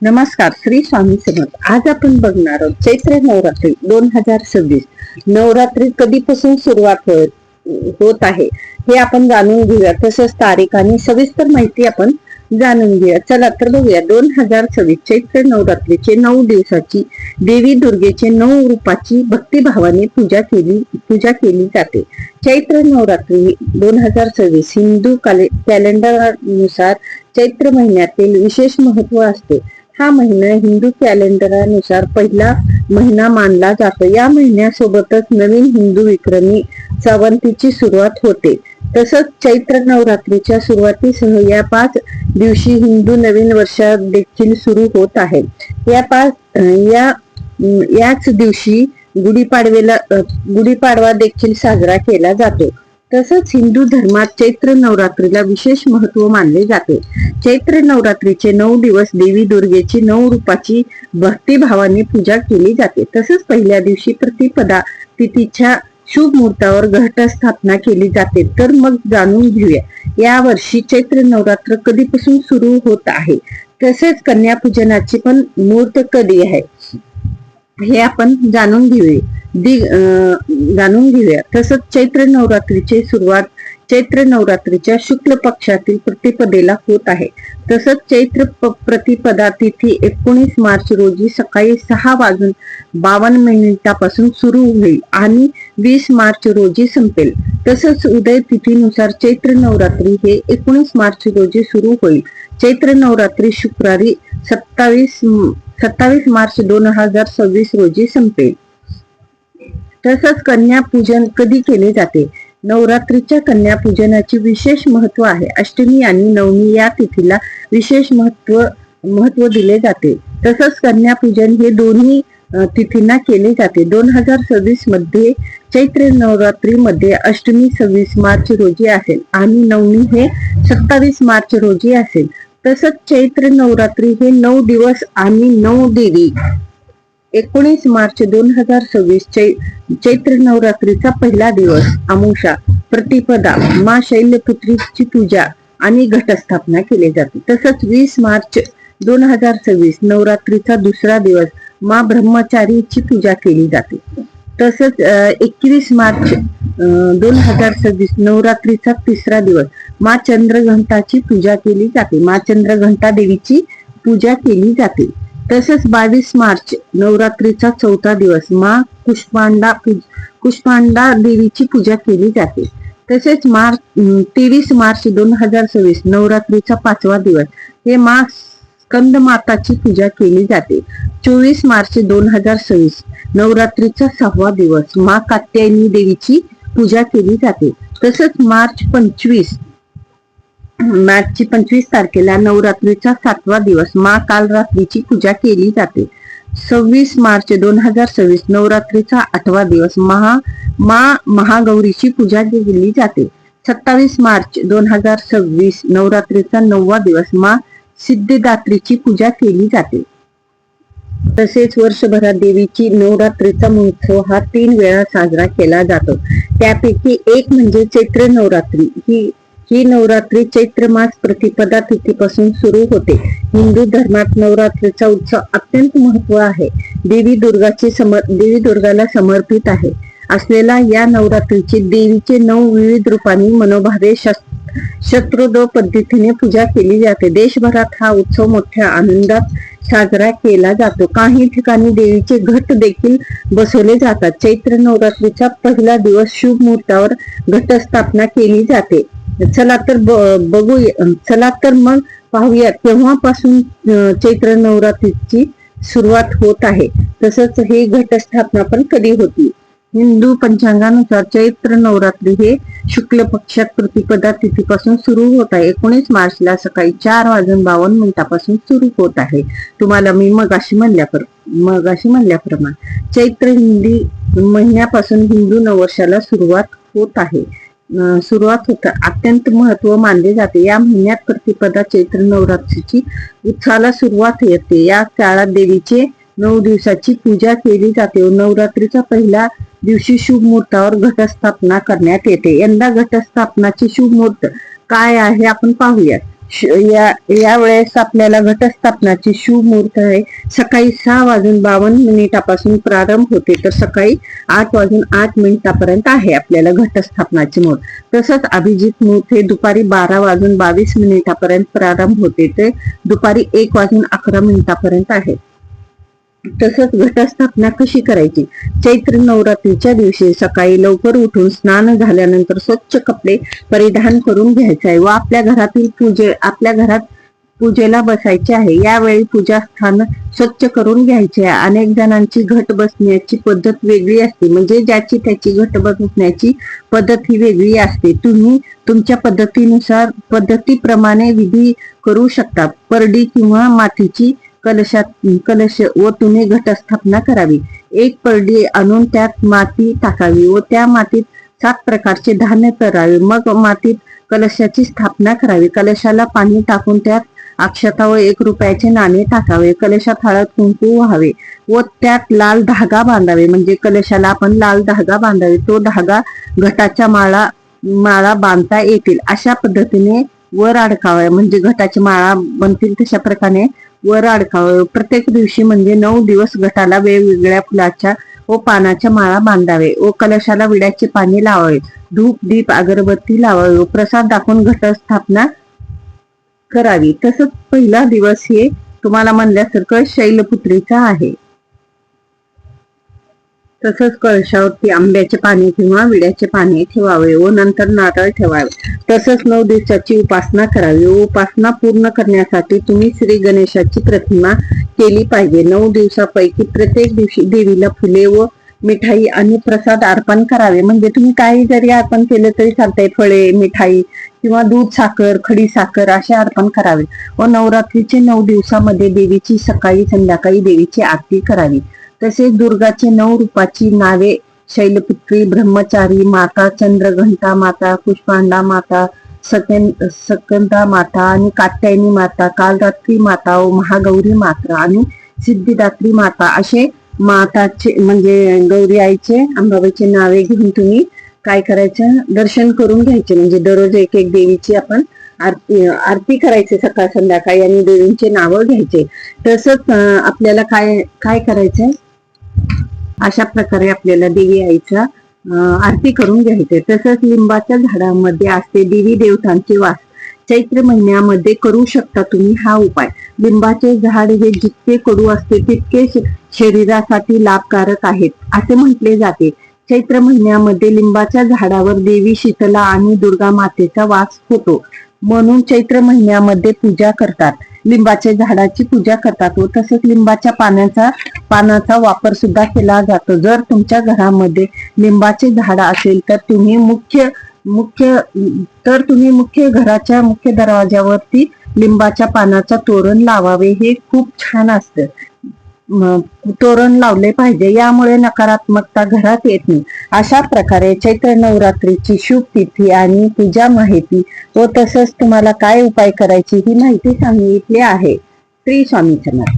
नमस्कार, श्री स्वामी समर्थ. आज आपण बघणार आहोत चैत्र नवरात्री 2026. नवरात्री कधीपासून सुरुवात होत आहे हे आपण जाणून घेऊया. तसंच तारीख आणि सविस्तर माहिती आपण जाणून घेऊया. चला तर बघूया. 2026 चैत्र नवरात्रीचे 9 दिवसाची देवी दुर्गेचे 9 रूपाची भक्तिभावाने पूजा केली जाते. चैत्र नवरात्री 2026 हिंदू कॅलेंडरनुसार चैत्र महिन्यातील विशेष महत्व असते. हा महिना हिंदू कॅलेंडरनुसार पहिला महिना मानला जातो. या महिन्यासोबतच नवीन हिंदू विक्रमी संवतीची सुरुवात होते. तसंच चैत्र नवरात्रीच्या सुरुवातीसह या 5 दिवशी हिंदू नवीन वर्ष देखील सुरू होत आहे. याच दिवशी गुढीपाडवा देखील साजरा केला जातो. तसंच हिंदू धर्मात चैत्र नवरात्रीला विशेष महत्व मानले जाते. चैत्र नवरात्रीचे 9 दिवस देवी दुर्गेची 9 रूपाची भक्तिभावाने पूजा केली जाते. तसंच पहिल्या दिवशी प्रतिपदा तिथीच्या शुभ मुहूर्तावर घटस्थापना केली जाते. तर मग जाणून घेऊया या वर्षी चैत्र नवरात्र कधीपासून सुरू होत आहे. तसेच कन्यापूजनाची पण मुहूर्त कधी आहे हे आपण जाणून घेऊया. तसंच चैत्र नवरात्रीची सुरुवात चैत्र नवरात्रीच्या शुक्ल पक्षातील प्रतिपदेला होत आहे. तसंच चैत्र प्रतिपदा तिथी 19 मार्च रोजी सकाळी 6:52 सुरू होईल आणि 20 मार्च रोजी संपेल. तसंच उदय तिथीनुसार चैत्र नवरात्री हे 19 मार्च रोजी सुरू होईल. चैत्र नवरात्री शुक्रवारी 27 मार्च 2026 रोजी संपेल. तसंच कन्यापूजन कधी केले जाते. नवरात्रीच्या कन्यापूजनाचे विशेष महत्व आहे. अष्टमी आणि नवमी या तिथीला विशेष महत्व दिले जाते. तसंच कन्यापूजन हे दोन्ही तिथींना केले जाते. 2026 मध्ये चैत्र नवरात्री मध्ये अष्टमी 26 मार्च रोजी असेल आणि नवमी हे 27 मार्च रोजी असेल. तसंच चैत्र नवरात्री हे 9 दिवस आणि 9 देवी. 19 मार्च 2026 चैत्र नवरात्रीचा पहिला दिवस अमावस्या प्रतिपदा मा शैलपुत्रीची पूजा आणि घटस्थापना केली जाते. तसंच 20 मार्च 2026 नवरात्रीचा दुसरा दिवस मा ब्रह्मचारीची पूजा केली जाते. तसंच 21 मार्च 2026 नवरात्रीचा तिसरा दिवस मा चंद्रघंटाची पूजा केली जाते. मा चंद्रघंटा देवीची पूजा केली जाते. तसंच 22 मार्च नवरात्रीचा चौथा दिवस मा कुष्मांडा देवीची पूजा केली जाते. तसेच 23 मार्च 2026 नवरात्रीचा 5वा दिवस हे मा स्कंद माताची पूजा केली जाते. 24 मार्च 2026 नवरात्रीचा 6वा दिवस मा कात्यायनी देवीची पूजा केली जाते. तसंच मार्च 25 तारखेला नवरात्रीचा 7वा दिवस मा कालरात्रीची पूजा केली जाते. 26 मार्च 2026 नवरात्रीचा 8वा दिवस मा महागौरीची पूजा केली जाते. 27 मार्च 2026 नवरात्रीचा 9वा दिवस मा सिद्धिदात्रीची पूजा केली जाते. तसेच वर्षभरात देवीची नवरात्रीचा महोत्सव हा 3 वेळा साजरा केला जातो. त्यापैकी एक म्हणजे चैत्र नवरात्री. ही नवरात्री चैत्र मास प्रतिपदा तिथीपासून सुरू होते. हिंदू धर्मात नवरात्रीचा उत्सव अत्यंत महत्व आहे. देवी दुर्गाला समर्पित आहे असलेला या नवरात्रीची देवीचे 9 विविध रूपांनी मनोभावे शस्त्रोक्त पद्धतीने पूजा केली जाते. देशभरात हा उत्सव मोठ्या आनंदात साजरा केला जातो. काही ठिकाणी देवीचे घट देखील बसवले जातात. चैत्र नवरात्रीचा पहिला दिवस शुभ मुहूर्तावर घटस्थापना केली जाते. चला तर मग पाहूया केव्हापासून चैत्र नवरात्रीची सुरुवात होत आहे. तसंच हे घटस्थापना पण कधी होती. हिंदू पंचांगानुसार चैत्र नवरात्री हे शुक्ल पक्षात प्रतिपदा तिथीपासून सुरू होत आहे. 19 मार्चला सकाळी 4:52 सुरू होत आहे. तुम्हाला मी मगाशी म्हणल्याप्रमाणे चैत्र हिंदी महिन्यापासून हिंदू नववर्षाला सुरुवात होतं अत्यंत महत्व मानले जाते. या महिन्यात प्रतिपदा चैत्र नवरात्रीची उत्सवाला सुरुवात होते. या काळात देवीचे 9 दिवसाची पूजा केली जाते. नवरात्रीचा पहिला दिवशी शुभ मुहूर्तावर घटस्थापना करण्यात येते. यंदा घटस्थापनाचे शुभ मुहूर्त काय आहे आपण पाहूया. यावेळेस आपल्याला घटस्थापनाची शुभ मुहूर्त आहे. सकाळी 6:52 प्रारंभ होते तर सकाळी 8:08 पर्यंत आपल्याला घटस्थापनाचे मुहूर्त. तसंच अभिजित मुहूर्त हे दुपारी 12:22 पर्यंत प्रारंभ होते ते दुपारी 1:11 पर्यंत आहे. तसंच घटस्थापना कशी करायची? चैत्र नवरात्रीच्या दिवशी सकाळी लवकर उठून स्नान झाल्यानंतर स्वच्छ कपडे परिधान करून घ्यायचे आहे व आपल्या घरात पूजेला बसायचे आहे. यावेळी पूजा स्थान स्वच्छ करून घ्यायचे आहे. अनेक जणांची घट बसण्याची पद्धत वेगळी असते, म्हणजे ज्याची त्याची घट बसण्याची पद्धत ही वेगळी असते. तुम्ही तुमच्या पद्धतीप्रमाणे विधी करू शकता. परडी किंवा मातीची कलश व तुम्ही घटस्थापना करावी. एक परडी आणून त्यात माती टाकावी व त्या मातीत 7 प्रकारचे धान्य पेरावे. मग मातीत कलशाची स्थापना करावी. कलशाला पाणी टाकून त्यात अक्षता व 1 रुपयाचे नाणे टाकावे. कलशात हळद कुंकू व्हावे व त्यात लाल धागा बांधावे. म्हणजे कलशाला आपण लाल धागा बांधावे. तो धागा घटाच्या माळा बांधता येतील अशा पद्धतीने वर अडकावे. म्हणजे घटाची माळा बनतील तशा प्रकारे वर अडकावे. प्रत्येक दिवशी म्हणजे 9 दिवस घटाला वेगवेगळ्या फुलाच्या व पानाच्या माळा बांधावे व कलशाला विड्याचे पाणी लावावे. धूप दीप अगरबत्ती लावावी व प्रसाद दाखवून घटस्थापना करावी. तसंच पहिला दिवस हे तुम्हाला म्हणल्यासारखं शैलपुत्रीचा आहे. तसंच कळशावरती आंब्याचे पाणी किंवा विड्याचे पाणी ठेवावे व नंतर नारळ ठेवावे. तसंच 9 दिवसाची उपासना करावी व उपासना पूर्ण करण्यासाठी तुम्ही श्री गणेशाची प्रतिमा केली पाहिजे. 9 दिवसापैकी प्रत्येक दिवशी देवीला फुले व मिठाई आणि प्रसाद अर्पण करावे. म्हणजे तुम्ही काही जरी अर्पण केलं तरी चालतंय. फळे, मिठाई किंवा दूध, साखर, खडी साखर असे अर्पण करावे व नवरात्रीचे 9 दिवसामध्ये देवीची सकाळी संध्याकाळी देवीची आरती करावी. तसेच दुर्गाचे 9 रूपाची नावे शैलपुत्री, ब्रह्मचारी माता, चंद्रघंटा माता, कुष्मांडा माता, सकंदा माता आणि कात्यायनी माता, कालरात्री माता व महागौरी माता आणि सिद्धिदात्री माता असे माताचे म्हणजे गौरी आईचे अंबाबाईचे नावे घेऊन तुम्ही काय करायचं? दर्शन करून घ्यायचे. म्हणजे दररोज एक एक देवीची आपण आरती करायची सकाळ संध्याकाळी आणि देवींचे नावं घ्यायचे. तसंच आपल्याला काय करायचंय? अशा प्रकारे आपल्याला देवी आईचा आरती करून घ्यायचे. तसंच लिंबाच्या झाडामध्ये असते देवी देवतांचे वास. चैत्र महिन्यामध्ये करू शकता तुम्ही हा उपाय. लिंबाचे झाड हे जितके कडू असते तितके शरीरासाठी लाभकारक आहेत असे म्हटले जाते. चैत्र महिन्यामध्ये लिंबाच्या झाडावर देवी शीतला आणि दुर्गा मातेचा वास होतो म्हणून चैत्र महिन्यामध्ये पूजा करतात. लिंबाच्या झाडाची पूजा करतात व तसेच लिंबाच्या पानाचा वापर सुद्धा केला जातो. जर तुमच्या घरामध्ये लिंबाचे झाड असेल तर तुम्ही घराच्या मुख्य दरवाजावरती लिंबाच्या पानाचा तोरण लावावे. हे खूप छान असतं. तोरण लावले पाहिजे. यामुळे नकारात्मकता घरात येत नाही. अशा प्रकारे चैत्र नवरात्रीची शुभ तिथी आणि पूजा माहिती व तसंच तुम्हाला काय उपाय करायची ही माहिती सांगितली आहे. श्री स्वामी समर्थ.